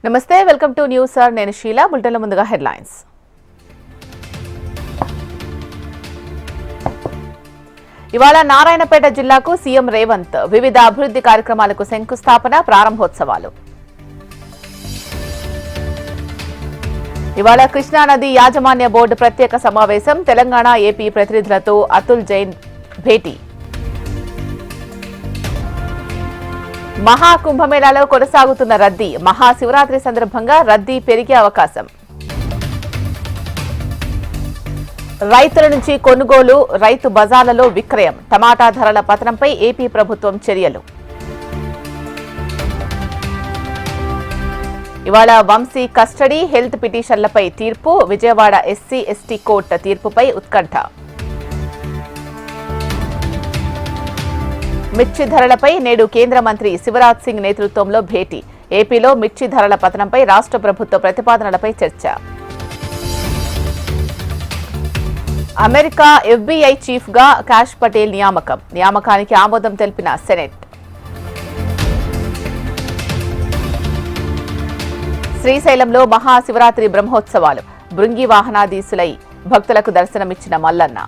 నమస్తే welcome to news sir నేను షీలా బులెటిన్ల ముందుగా హెడ్లైన్స్ ఇవాళ నారాయణపేట జిల్లాకు సీఎం రేవంత్ వివిధ అభివృద్ధి కార్యక్రమాలకు శంకుస్థాపన ప్రారంభోత్సవాలు ఇవాళ కృష్ణానది యాజమాన్య బోర్డు ప్రత్యేక సమావేశం తెలంగాణ ఏపీ ప్రతినిధులతో అతుల్ జైన్ భేటీ మహాకుంభమేళాలో కొనసాగుతున్న రద్దీ మహాశివరాత్రి సందర్భంగా రద్దీ పెరిగే అవకాశం రైతుల నుంచి కొనుగోలు రైతు బజార్లలో విక్రయం టమాటా ధరల పతనంపై ఏపీ ప్రభుత్వం చర్యలు ఇవాళ వంశీ కస్టడీ హెల్త్ పిటిషన్లపై తీర్పు విజయవాడ ఎస్సీ ఎస్టీ కోర్టు తీర్పుపై ఉత్కంఠ మిర్చి ధరలపై నేడు కేంద్ర మంత్రి శివరాజ్ సింగ్ నేతృత్వంలో భేటీ ఏపీలో మిర్చి ధరల పతనంపై రాష్ట్ర ప్రభుత్వ ప్రతిపాదనలపై చర్చ అమెరికా ఎఫ్బీఐ చీఫ్ గా కాష్ పటేల్ నియామకానికి ఆమోదం తెలిపిన సెనెట్ శ్రీశైలంలో మహాశివరాత్రి బ్రహ్మోత్సవాలు భృంగి వాహనాధీశులై భక్తులకు దర్శనమిచ్చిన మల్లన్న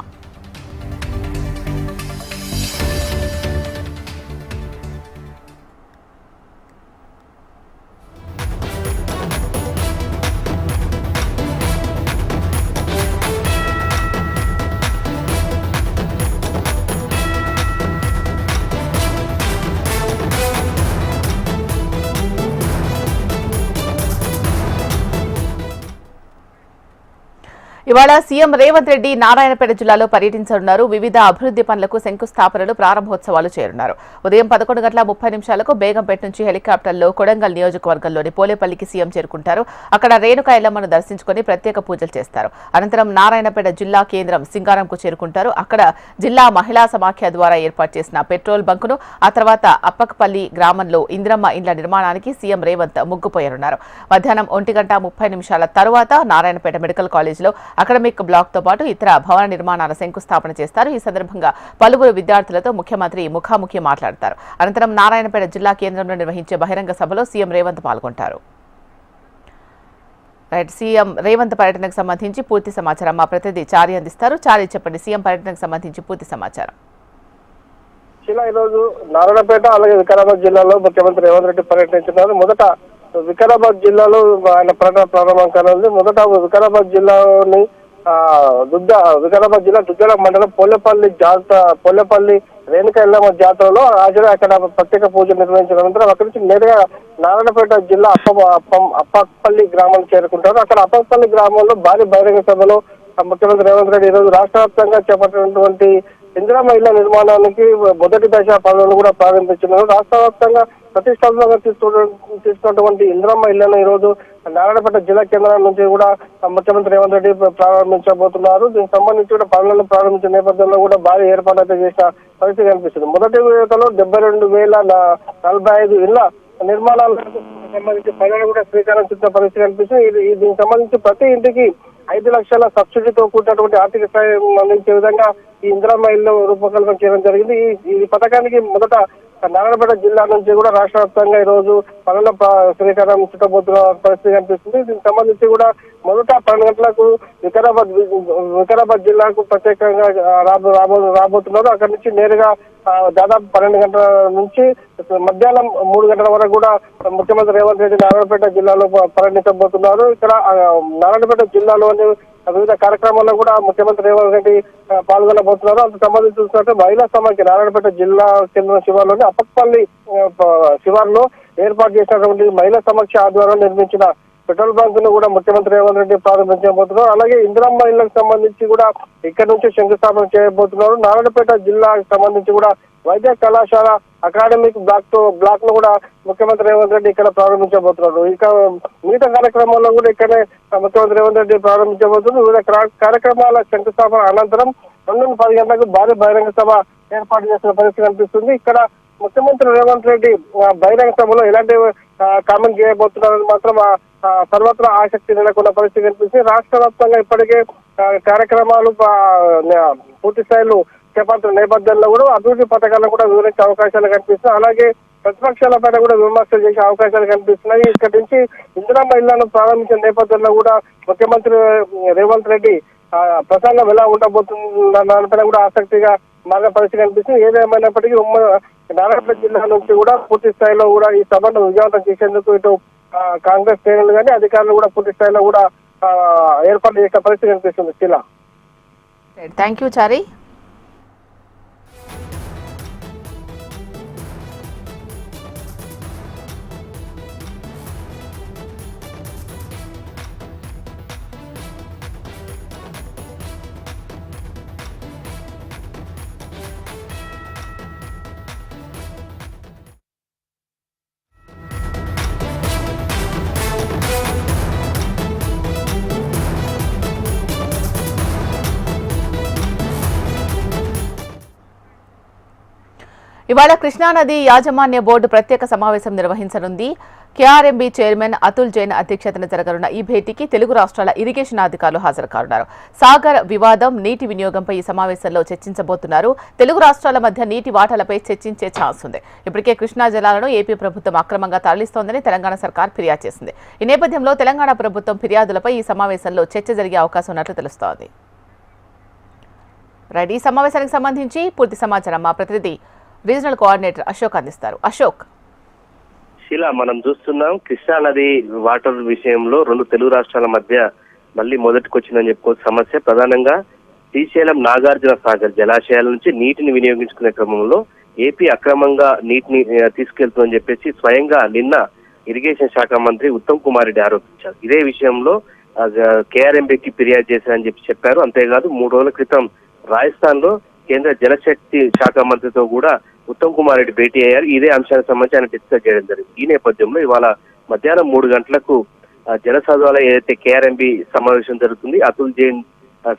ఇవాళ సీఎం రేవంత్ రెడ్డి నారాయణపేట జిల్లాలో పర్యటించనున్నారు వివిధ అభివృద్ధి పనులకు శంకుస్థాపనలు ప్రారంభోత్సవాలు చేయనున్నారు ఉదయం 11:30 బేగంపేట నుంచి హెలికాప్టర్లో కొడంగల్ నియోజకవర్గంలోని పోలేపల్లికి సీఎం చేరుకుంటారు అక్కడ రేణుకా ఎల్లమ్మను దర్శించుకుని ప్రత్యేక పూజలు చేస్తారు అనంతరం నారాయణపేట జిల్లా కేంద్రం సింగారంకు చేరుకుంటారు అక్కడ జిల్లా మహిళా సమాఖ్య ద్వారా ఏర్పాటు చేసిన పెట్రోల్ బంకును ఆ తర్వాత అప్పకపల్లి గ్రామంలో ఇంద్రమ్మ ఇండ్ల నిర్మాణానికి సీఎం రేవంత్ ముగ్గుపోయనున్నారు మధ్యాహ్నం 1:30 తరువాత నారాయణపేట మెడికల్ కాలేజీలో అకాడమిక్ బ్లాక్ తో పాటు ఇతర భవన నిర్మాణాల శంకుస్థాపన చేస్తారు ఈ సందర్భంగా పలువురు విద్యార్థులతో ముఖ్యమంత్రి ముఖాముఖి మాట్లాడతారు అనంతరం నారాయణపేట జిల్లా కేంద్రంలో నిర్వహించే బహిరంగ సభలో సీఎం రేవంత్ పాల్గొంటారు సీఎం రేవంత్ పర్యటనకు సంబంధించి పూర్తి సమాచారం మా ప్రతినిధి చారి అందిస్తారు చారి చెప్పండి సీఎం పర్యటనకు సంబంధించి పూర్తి సమాచారం ఈరోజు నారాయణపేట అలాగే వికారాబాద్ జిల్లాలో ముఖ్యమంత్రి రేవంత్ రెడ్డి పర్యటించున్నారు మొదట వికారాబాద్ జిల్లాలో ఆయన పర్యటన ప్రారంభం కానుంది మొదట వికారాబాద్ జిల్లాలోని వికారాబాద్ జిల్లా దుగ్గల మండలం పోలేపల్లి రేణుకా ఎల్లమ్మ జాతరలో హాజరు అక్కడ ప్రత్యేక పూజలు నిర్వహించిన అనంతరం అక్కడి నుంచి నేరుగా నారాయణపేట జిల్లా అప్పకపల్లి గ్రామానికి చేరుకుంటారు అక్కడ అప్పకపల్లి గ్రామంలో భారీ బహిరంగ సభలో ముఖ్యమంత్రి రేవంత్ రెడ్డి ఈరోజు రాష్ట్ర వ్యాప్తంగా చేపట్టినటువంటి ఇందిరమ్మ ఇళ్ల నిర్మాణానికి మొదటి దశ పనులను కూడా ప్రారంభించున్నారు రాష్ట్ర వ్యాప్తంగా ప్రతిష్టాత్మకంగా తీసుకున్నటువంటి ఇందిరమ్మ ఇళ్లను ఈ రోజు నారాయణపేట జిల్లా కేంద్రం నుంచి కూడా ముఖ్యమంత్రి రేవంత్ రెడ్డి ప్రారంభించబోతున్నారు దీనికి సంబంధించి కూడా పనులను ప్రారంభించిన నేపథ్యంలో కూడా భారీ ఏర్పాటు అయితే చేసిన పరిస్థితి కనిపిస్తుంది మొదటి విడతలో 72,045 ఇళ్ల నిర్మాణాలకు సంబంధించి పనులను కూడా శ్రీకారం చుట్టిన పరిస్థితి కనిపిస్తుంది దీనికి సంబంధించి ప్రతి ఇంటికి 5 లక్షల సబ్సిడీతో కూడినటువంటి ఆర్థిక సాయం అందించే విధంగా ఈ ఇందిరమ్మ ఇల్లు రూపకల్పన చేయడం జరిగింది ఈ పథకానికి మొదట నారాయణపేట జిల్లా నుంచి కూడా రాష్ట్ర వ్యాప్తంగా ఈ రోజు పనుల శ్రీకారం చుట్టబోతున్న పరిస్థితి కనిపిస్తుంది దీనికి సంబంధించి కూడా మొదట 12 గంటలకు వికారాబాద్ జిల్లాకు ప్రత్యేకంగా రాబోతున్నారు అక్కడి నుంచి నేరుగా దాదాపు 12 గంటల నుంచి మధ్యాహ్నం 3 గంటల వరకు కూడా ముఖ్యమంత్రి రేవంత్ రెడ్డి నారాయణపేట జిల్లాలో పర్యటించబోతున్నారు ఇక్కడ నారాయణపేట జిల్లాలోని వివిధ కార్యక్రమాల్లో కూడా ముఖ్యమంత్రి రేవంత్ రెడ్డి పాల్గొనబోతున్నారు అందుకు సంబంధించి చూసినట్టు మహిళా సమాఖ్య నారాయణపేట జిల్లా కేంద్ర శివార్లోని అప్పకపల్లి శివార్లో ఏర్పాటు చేసినటువంటి మహిళా సమాఖ్య ఆధ్వర్యంలో నిర్మించిన పెట్రోల్ బంక్ ను కూడా ముఖ్యమంత్రి రేవంత్ రెడ్డి ప్రారంభించబోతున్నారు అలాగే ఇందిరమ్మ ఇళ్లకు సంబంధించి కూడా ఇక్కడ నుంచి శంకుస్థాపన చేయబోతున్నారు నారాయణపేట జిల్లాకు సంబంధించి కూడా వైద్య కళాశాల అకాడమిక్ బ్లాక్ ను కూడా ముఖ్యమంత్రి రేవంత్ రెడ్డి ఇక్కడ ప్రారంభించబోతున్నారు ఇక మిగతా కార్యక్రమాల్లో కూడా ఇక్కడనే ముఖ్యమంత్రి రేవంత్ రెడ్డి ప్రారంభించబోతున్నారు వివిధ కార్యక్రమాల శంకుస్థాపన అనంతరం 10 గంటలకు భారీ బహిరంగ సభ ఏర్పాటు చేసిన పరిస్థితి కనిపిస్తుంది ఇక్కడ ముఖ్యమంత్రి రేవంత్ రెడ్డి బహిరంగ సభలో ఎలాంటి కామెంట్ చేయబోతున్నారని మాత్రం సర్వత్రా ఆసక్తి నెలకొన్న పరిస్థితి కనిపిస్తుంది రాష్ట్ర వ్యాప్తంగా ఇప్పటికే కార్యక్రమాలు పూర్తి స్థాయిలో చేపడుతున్న నేపథ్యంలో కూడా అభివృద్ధి పథకాలను కూడా వివరించే అవకాశాలు కనిపిస్తున్నాయి అలాగే ప్రతిపక్షాల పైన కూడా విమర్శలు చేసే అవకాశాలు కనిపిస్తున్నాయి. ఇక్కడి నుంచి ఇందిరమ్మ ఇళ్లను ప్రారంభించిన నేపథ్యంలో కూడా ముఖ్యమంత్రి రేవంత్ రెడ్డి ప్రసంగం ఎలా ఉండబోతుందన్న దానిపైన కూడా ఆసక్తిగా మారే పరిస్థితి కనిపిస్తుంది. ఏదేమైనప్పటికీ నారాయణపేట జిల్లా నుంచి కూడా పూర్తి స్థాయిలో కూడా ఈ సభను విజయవంతం చేసేందుకు ఇటు కాంగ్రెస్ శ్రేణులు కానీ అధికారులు కూడా పూర్తి స్థాయిలో కూడా ఏర్పాటు చేసే పరిస్థితి కనిపిస్తుంది. శిలా, థ్యాంక్ యూ చారి. ఇవాళ కృష్ణానది యాజమాన్య బోర్డు ప్రత్యేక సమావేశం నిర్వహించనుంది. కేఆర్ఎంబీ చైర్మన్ అతుల్ జైన్ అధ్యక్షతన జరగనున్న ఈ భేటీకి తెలుగు రాష్ట్రాల ఇరిగేషన్ అధికారులు హాజరు కానున్నారు. సాగర్ వివాదం, నీటి వినియోగంపై ఈ సమావేశంలో చర్చించబోతున్నారు. తెలుగు రాష్ట్రాల మధ్య నీటి వాటాలపై చర్చించే ఛాన్స్ ఉంది. ఇప్పటికే కృష్ణా జలాలను ఏపీ ప్రభుత్వం అక్రమంగా తరలిస్తోందని తెలంగాణ సర్కార్ ఫిర్యాదు చేసింది. ఈ నేపథ్యంలో తెలంగాణ ప్రభుత్వం ఫిర్యాదులపై ఈ సమావేశంలో చర్చ జరిగే అవకాశం ఉన్నట్లు తెలుస్తోంది. ఈ సమావేశానికి సంబంధించి పూర్తి సమాచారం మా ప్రతినిధి రీజనల్ కోఆర్డినేటర్ అశోక్ అందిస్తారు. అశోక్, శీలా, మనం చూస్తున్నాం కృష్ణా నది వాటర్ విషయంలో రెండు తెలుగు రాష్ట్రాల మధ్య మళ్ళీ మొదటికొచ్చిందని చెప్పుకోవచ్చు సమస్య. ప్రధానంగా శ్రీశైలం నాగార్జున సాగర్ జలాశయాల నుంచి నీటిని వినియోగించుకునే క్రమంలో ఏపీ అక్రమంగా నీటిని తీసుకెళ్తుందని చెప్పేసి స్వయంగా నిన్న ఇరిగేషన్ శాఖ మంత్రి ఉత్తమ్ కుమార్ రెడ్డి ఆరోపించారు. ఇదే విషయంలో కేఆర్ఎంబీకి ఫిర్యాదు చేశారని చెప్పారు. అంతేకాదు 3 రోజుల క్రితం రాజస్థాన్ లో కేంద్ర జలశక్తి శాఖ మంత్రితో కూడా ఉత్తమ్ కుమార్ రెడ్డి భేటీ అయ్యారు. ఇదే అంశానికి సంబంధించి ఆయన డిస్కస్ చేయడం జరిగింది. ఈ నేపథ్యంలో ఇవాళ మధ్యాహ్నం 3 గంటలకు జల సచివాలయం ఏదైతే కేఆర్ఎంబీ సమావేశం జరుగుతుంది, అతుల్ జైన్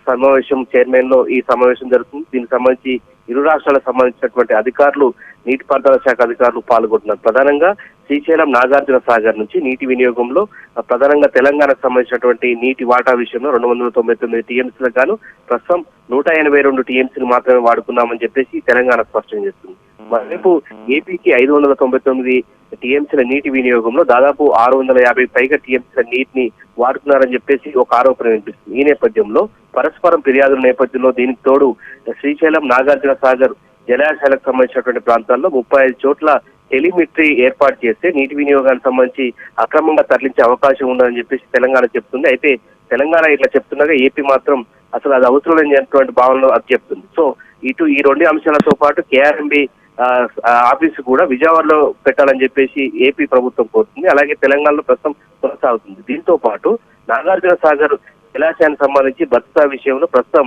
సమావేశం చైర్మన్ లో ఈ సమావేశం జరుగుతుంది. దీనికి సంబంధించి ఇరు రాష్ట్రాలకు సంబంధించినటువంటి అధికారులు, నీటిపారుదల శాఖ అధికారులు పాల్గొంటున్నారు. ప్రధానంగా శ్రీశైలం నాగార్జున సాగర్ నుంచి నీటి వినియోగంలో ప్రధానంగా తెలంగాణకు సంబంధించినటువంటి నీటి వాటా విషయంలో 299 టీఎంసీలకు గాను ప్రస్తుతం 182 టీఎంసీలు మాత్రమే వాడుకున్నామని చెప్పేసి తెలంగాణ స్పష్టం చేస్తుంది. మరోవైపు ఏపీకి 599 టీఎంసీల నీటి వినియోగంలో దాదాపు 650 పైగా టీఎంసీల నీటిని వాడుతున్నారని చెప్పేసి ఒక ఆరోపణ వినిపిస్తుంది. ఈ నేపథ్యంలో పరస్పరం ఫిర్యాదుల నేపథ్యంలో దీనికి తోడు శ్రీశైలం నాగార్జున సాగర్ జలాశయాలకు సంబంధించినటువంటి ప్రాంతాల్లో 35 చోట్ల టెలిమెట్రీ ఏర్పాటు చేస్తే నీటి వినియోగానికి సంబంధించి అక్రమంగా తరలించే అవకాశం ఉందని చెప్పేసి తెలంగాణ చెప్తుంది. అయితే తెలంగాణ ఇట్లా చెప్తుండగా ఏపీ మాత్రం అసలు అది అవసరం లేనటువంటి భావనలో అది చెప్తుంది. సో ఇటు ఈ 2 అంశాలతో పాటు కేఆర్ఎంబీ ఆఫీసు కూడా విజయవాడలో పెట్టాలని చెప్పేసి ఏపీ ప్రభుత్వం కోరుతుంది. అలాగే తెలంగాణలో ప్రస్తుతం కొనసాగుతుంది. దీంతో పాటు నాగార్జున సాగర్ జలాశయానికి సంబంధించి భద్రతా విషయంలో ప్రస్తుతం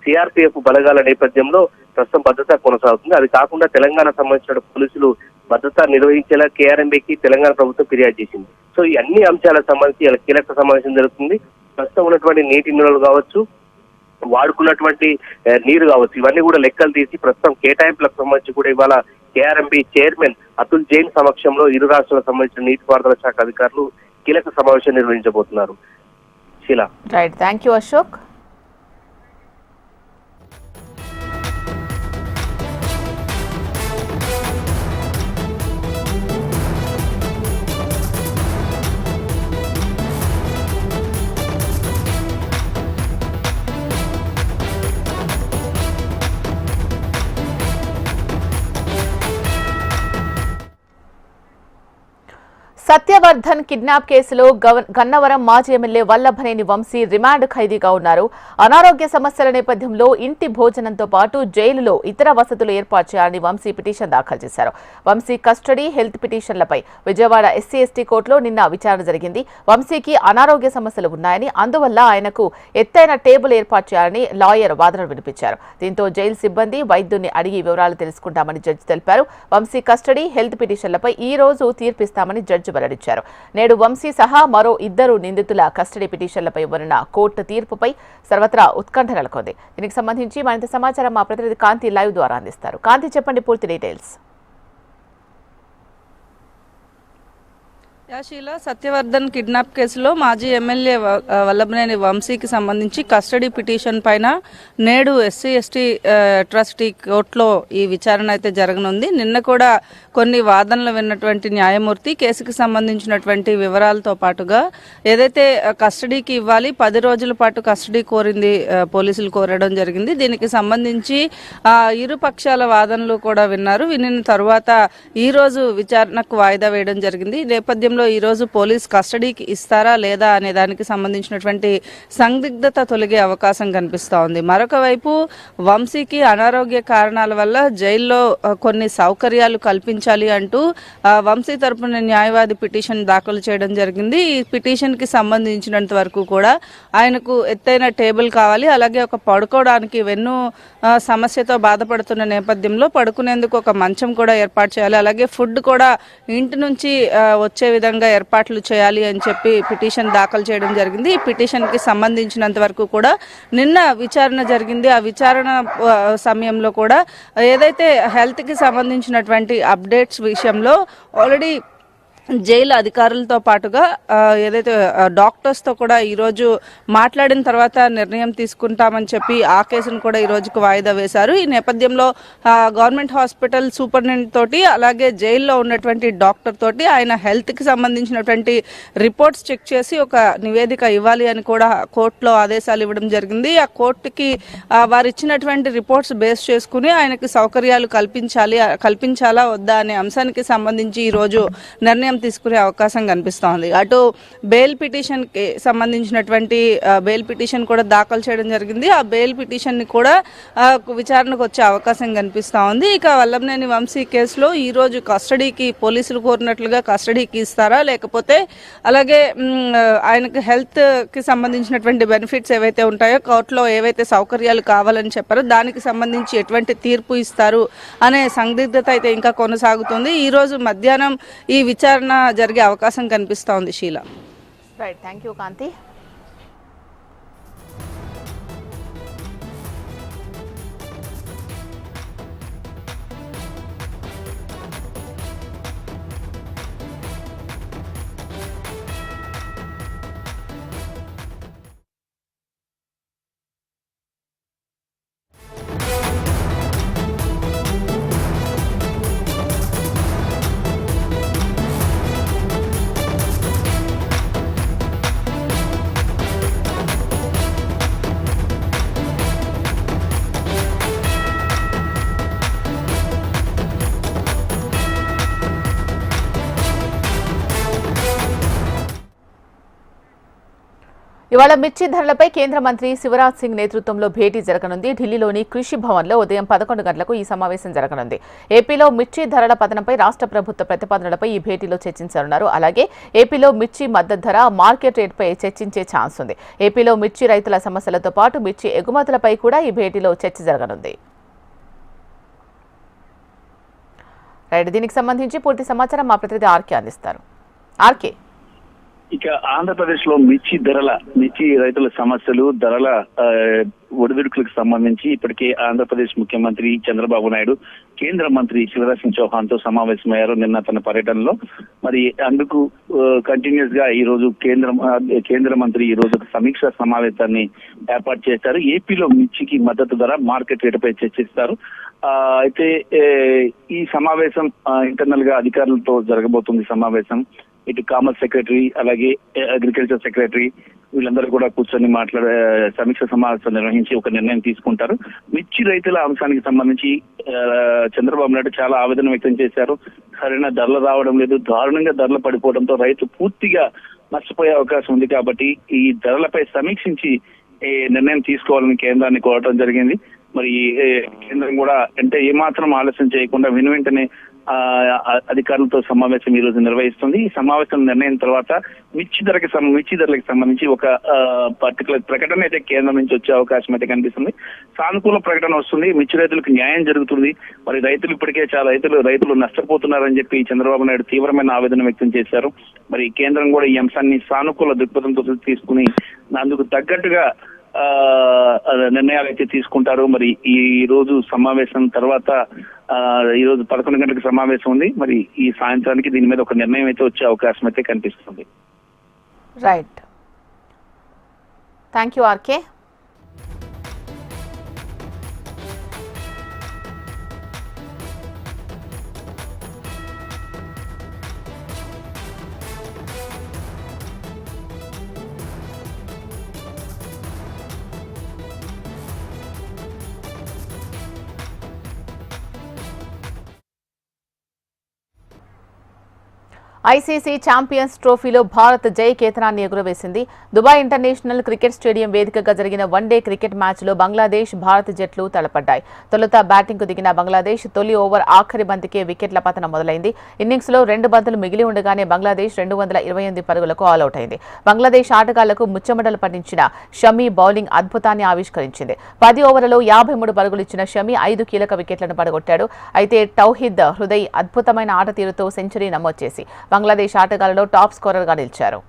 సిఆర్పిఎఫ్ బలగాల నేపథ్యంలో ప్రస్తుతం భద్రత కొనసాగుతుంది. అది కాకుండా తెలంగాణ సంబంధించిన పోలీసులు భద్రత నిర్వహించేలా కేఆర్ఎంబీకి తెలంగాణ ప్రభుత్వం ఫిర్యాదు చేసింది. సో ఈ అన్ని అంశాలకు సంబంధించి కీలక సమావేశం జరుగుతుంది. ప్రస్తుతం ఉన్నటువంటి నీటి నిల్వలు కావచ్చు, వాడుకున్నటువంటి నీరు కావచ్చు, ఇవన్నీ కూడా లెక్కలు తీసి ప్రస్తుతం కేటాయింపులకు సంబంధించి కూడా ఇవాళ కేఆర్ఎంబీ చైర్మన్ అతుల్ జైన్ సమక్షంలో ఇరు రాష్ట్రాలకు సంబంధించిన నీటిపారుదల శాఖ అధికారులు కీలక సమావేశం నిర్వహించబోతున్నారు. Sheela, right, thank you Ashok. Satyavardhan kidnap కేసులో గన్నవరం మాజీ ఎమ్మెల్యే వల్లభనేని వంశీ రిమాండ్ ఖైదీగా ఉన్నారు. అనారోగ్య సమస్యల నేపథ్యంలో ఇంటి భోజనంతో పాటు జైలులో ఇతర వసతులు ఏర్పాటు చేయాలని వంశీ పిటిషన్ దాఖలు చేశారు. వంశీ కస్టడీ, హెల్త్ పిటిషన్లపై విజయవాడ ఎస్సీ ఎస్టీ కోర్టులో నిన్న విచారణ జరిగింది. వంశీకి అనారోగ్య సమస్యలు ఉన్నాయని, అందువల్ల ఆయనకు ఎత్తైన టేబుల్ ఏర్పాటు చేయాలని లాయర్ వాదనలు వినిపించారు. దీంతో జైలు సిబ్బంది వైద్యున్ని అడిగి వివరాలు తెలుసుకుంటామని జడ్జి తెలిపారు. వంశీ కస్టడీ, హెల్త్ పిటిషన్లపై ఈ రోజు తీర్పిస్తామని జడ్జి వెల్లడించారు. నేడు వంశీ సహా మరో 2 నిందితుల కస్టడీ పిటిషన్లపై ఇవ్వనున్న కోర్టు తీర్పుపై సర్వత్రా ఉత్కంఠ నెలకొంది. దీనికి సంబంధించి మరింత సమాచారం మా ప్రతినిధి కాంతి లైవ్ ద్వారా అందిస్తారు. కాంతి, చెప్పండి పూర్తి డీటెయిల్స్. యాశీల సత్యవర్ధన్ కిడ్నాప్ కేసులో మాజీ ఎమ్మెల్యే వల్లభనేని వంశీకి సంబంధించి కస్టడీ పిటిషన్ పైన నేడు ఎస్సీ ఎస్టీ ట్రస్టీ కోర్టులో ఈ విచారణ అయితే జరగనుంది. నిన్న కూడా కొన్ని వాదనలు విన్నటువంటి న్యాయమూర్తి కేసుకు సంబంధించినటువంటి వివరాలతో పాటుగా ఏదైతే కస్టడీకి ఇవ్వాలి 10 రోజుల పాటు కస్టడీ కోరింది పోలీసులు కోరడం జరిగింది. దీనికి సంబంధించి ఇరు పక్షాల వాదనలు కూడా విన్నారు. వినిన తర్వాత ఈ రోజు విచారణకు వాయిదా వేయడం జరిగింది. ఈ నేపథ్యంలో ఈ రోజు పోలీస్ కస్టడీకి ఇస్తారా లేదా అనే దానికి సంబంధించినటువంటి సందిగ్ధత తొలగే అవకాశం కనిపిస్తూ ఉంది. మరొక వైపు వంశీకి అనారోగ్య కారణాల వల్ల జైల్లో కొన్ని సౌకర్యాలు కల్పించాలి అంటూ వంశీ తరపున న్యాయవాది పిటిషన్ దాఖలు చేయడం జరిగింది. ఈ పిటిషన్ కి సంబంధించినంత వరకు కూడా ఆయనకు ఎత్తైన టేబుల్ కావాలి, అలాగే ఒక పడుకోవడానికి వెన్ను సమస్యతో బాధపడుతున్న నేపథ్యంలో పడుకునేందుకు ఒక మంచం కూడా ఏర్పాటు చేయాలి, అలాగే ఫుడ్ కూడా ఇంటి నుంచి వచ్చే విధంగా ఏర్పాట్లు చేయాలి అని చెప్పి పిటిషన్ దాఖలు చేయడం జరిగింది. ఈ పిటిషన్ కి సంబంధించినంత వరకు కూడా నిన్న విచారణ జరిగింది. ఆ విచారణ సమయంలో కూడా ఏదైతే హెల్త్ కి సంబంధించినటువంటి అప్డేట్స్ విషయంలో ఆల్రెడీ జైలు అధికారులతో పాటుగా ఏదైతే డాక్టర్స్తో కూడా ఈరోజు మాట్లాడిన తర్వాత నిర్ణయం తీసుకుంటామని చెప్పి ఆ కేసును కూడా ఈ రోజుకు వాయిదా వేశారు. ఈ నేపథ్యంలో గవర్నమెంట్ హాస్పిటల్ సూపరింటెండెంట్ తోటి అలాగే జైల్లో ఉన్నటువంటి డాక్టర్ తోటి ఆయన హెల్త్కి సంబంధించినటువంటి రిపోర్ట్స్ చెక్ చేసి ఒక నివేదిక ఇవ్వాలి అని కూడా కోర్టులో ఆదేశాలు ఇవ్వడం జరిగింది. ఆ కోర్టుకి వారు ఇచ్చినటువంటి రిపోర్ట్స్ బేస్ చేసుకుని ఆయనకి సౌకర్యాలు కల్పించాలా వద్దా అనే అంశానికి సంబంధించి ఈరోజు నిర్ణయం తీసుకునే అవకాశం కనిపిస్తోంది. అటు బెయిల్ పిటిషన్ కి సంబంధించినటువంటి బెయిల్ పిటిషన్ కూడా దాఖలు చేయడం జరిగింది. ఆ బెయిల్ పిటిషన్ ని కూడా విచారణకు వచ్చే అవకాశం కనిపిస్తా ఉంది. ఇక వల్లభనేని వంశీ కేసులో ఈ రోజు కస్టడీకి పోలీసులు కోరినట్లుగా కస్టడీకి ఇస్తారా, లేకపోతే అలాగే ఆయనకు హెల్త్ కి సంబంధించినటువంటి బెనిఫిట్స్ ఏవైతే ఉంటాయో కోర్టులో ఏవైతే సౌకర్యాలు కావాలని చెప్పారో దానికి సంబంధించి ఎటువంటి తీర్పు ఇస్తారు అనే సందిగ్ధత అయితే ఇంకా కొనసాగుతుంది. ఈ రోజు మధ్యాహ్నం ఈ విచారణ జరిగే అవకాశం కనిపిస్తోంది. షీలా. రైట్, థ్యాంక్ యూ కాంతి. ఇవాళ మిర్చి ధరలపై కేంద్ర మంత్రి శివరాజ్ సింగ్ నేతృత్వంలో భేటీ జరగనుంది. ఢిల్లీలోని కృషి భవన్లో ఉదయం 11 గంటలకు ఈ సమావేశం జరగనుంది. ఏపీలో మిర్చి ధరల పతనంపై రాష్ట్ర ప్రభుత్వ ప్రతిపాదనలపై ఈ భేటీలో చర్చించనున్నారు. అలాగే ఏపీలో మిర్చి మద్దతు ధర, మార్కెట్ రేటుపై చర్చించే ఛాన్స్ ఉంది. ఏపీలో మిర్చి రైతుల సమస్యలతో పాటు మిర్చి ఎగుమతులపై కూడా ఈ భేటీలో చర్చ జరగనుంది. రైట్, దీనికి సంబంధించి పూర్తి సమాచారం మా ప్రతినిధి ఆర్కే అందిస్తారు. ఆర్కే. ఇక ఆంధ్రప్రదేశ్ లో మిర్చి రైతుల సమస్యలు, ధరల ఒడిదుడుకులకు సంబంధించి ఇప్పటికే ఆంధ్రప్రదేశ్ ముఖ్యమంత్రి చంద్రబాబు నాయుడు కేంద్ర మంత్రి శివరాజ్ సింగ్ చౌహాన్ తో సమావేశమయ్యారు నిన్న తన పర్యటనలో. మరి అందుకు కంటిన్యూస్ గా ఈ రోజు కేంద్ర మంత్రి ఈ రోజు సమీక్ష సమావేశాన్ని ఏర్పాటు చేశారు. ఏపీలో మిర్చికి మద్దతు ధర, మార్కెట్ రేటుపై చర్చిస్తారు. అయితే ఈ సమావేశం ఇంటర్నల్ గా అధికారులతో జరగబోతుంది. సమావేశం ఇటు కామర్స్ సెక్రటరీ అలాగే అగ్రికల్చర్ సెక్రటరీ వీళ్ళందరూ కూడా కూర్చొని సమీక్ష సమావేశం నిర్వహించి ఒక నిర్ణయం తీసుకుంటారు. మిర్చి రైతుల అంశానికి సంబంధించి చంద్రబాబు నాయుడు చాలా ఆవేదన వ్యక్తం చేశారు. సరైన ధరలు రావడం లేదు, దారుణంగా ధరలు పడిపోవడంతో రైతు పూర్తిగా నష్టపోయే అవకాశం ఉంది. కాబట్టి ఈ ధరలపై సమీక్షించి నిర్ణయం తీసుకోవాలని కేంద్రాన్ని కోరటం జరిగింది. మరి కేంద్రం కూడా అంటే ఏమాత్రం ఆలస్యం చేయకుండా వెంటనే అధికారులతో సమావేశం ఈ రోజు నిర్వహిస్తుంది. ఈ సమావేశం నిర్ణయం తర్వాత మిర్చి ధరలకు సంబంధించి ఒక పర్టికులర్ ప్రకటన అయితే కేంద్రం నుంచి వచ్చే అవకాశం అయితే కనిపిస్తుంది. సానుకూల ప్రకటన వస్తుంది, మిర్చి రైతులకు న్యాయం జరుగుతుంది. మరి రైతులు ఇప్పటికే చాలా రైతులు నష్టపోతున్నారని చెప్పి చంద్రబాబు నాయుడు తీవ్రమైన ఆవేదన వ్యక్తం చేశారు. మరి కేంద్రం కూడా ఈ అంశాన్ని సానుకూల దృక్పథంతో తీసుకుని అందుకు తగ్గట్టుగా నిర్ణయాలు అయితే తీసుకుంటారు. మరి ఈ రోజు సమావేశం తర్వాత ఈ రోజు 11 గంటలకు సమావేశం ఉంది. మరి ఈ సాయంత్రానికి దీని మీద ఒక నిర్ణయం అయితే వచ్చే అవకాశం అయితే కనిపిస్తుంది. Right, thank you RK. ICC champions ట్రోఫీలో భారత్ జయ కేతనాన్ని ఎగురవేసింది. దుబాయ్ ఇంటర్నేషనల్ క్రికెట్ స్టేడియం వేదికగా జరిగిన వన్డే క్రికెట్ మ్యాచ్లో బంగ్లాదేశ్, భారత్ జట్లు తలపడ్డాయి. తొలుత బ్యాటింగ్కు దిగిన బంగ్లాదేశ్ తొలి ఓవర్ ఆఖరి బంతికే వికెట్ల పతనం మొదలైంది. ఇన్నింగ్స్లో 2 బంతులు మిగిలి ఉండగానే బంగ్లాదేశ్ 228 పరుగులకు ఆలౌట్ అయింది. బంగ్లాదేశ్ ఆటగాళ్లకు ముచ్చెమటలు పట్టించిన షమీ బౌలింగ్ అద్భుతాన్ని ఆవిష్కరించింది. 10 ఓవర్లలో 53 పరుగులు ఇచ్చిన షమీ 5 కీలక వికెట్లను పడగొట్టాడు. అయితే తౌహిద్ హృదయ్ అద్భుతమైన ఆట తీరుతో సెంచరీ నమోదు చేసి బంగ్లాదేశ్ ఆటగాళ్లలో టాప్ స్కోరర్గా నిలిచారు.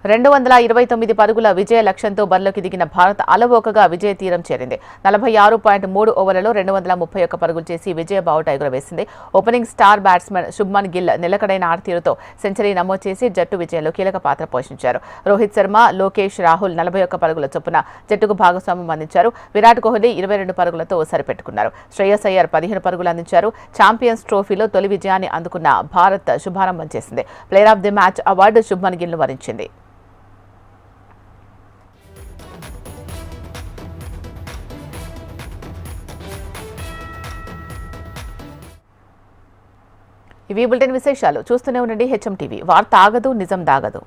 229 పరుగుల విజయ లక్ష్యంతో బరిలోకి దిగిన భారత్ అలవోకగా విజయ తీరం చేరింది. 46.3 ఓవర్లలో 231 పరుగులు చేసి విజయ బావుట ఎగురవేసింది. Opening star batsmen Shubman Gill నిలకడైన ఆటతీరుతో సెంచరీ నమోదు చేసి జట్టు విజయంలో కీలక పాత్ర పోషించారు. రోహిత్ శర్మ, లోకేష్ రాహుల్ 41 పరుగుల చొప్పున జట్టుకు భాగస్వామ్యం అందించారు. విరాట్ కోహ్లీ 22 పరుగులతో సరిపెట్టుకున్నారు. శ్రేయస్ అయ్యర్ 15 పరుగులు అందించారు. ఛాంపియన్స్ ట్రోఫీలో తొలి విజయాన్ని అందుకున్న భారత్ శుభారంభం చేసింది. Player of the match award Shubman గిల్ను వరించింది. ఇవి బులెటిన్ విశేషాలు. చూస్తూనే ఉండండి హెచ్ఎం టీవీ. వార్త ఆగదు, నిజం దాగదు.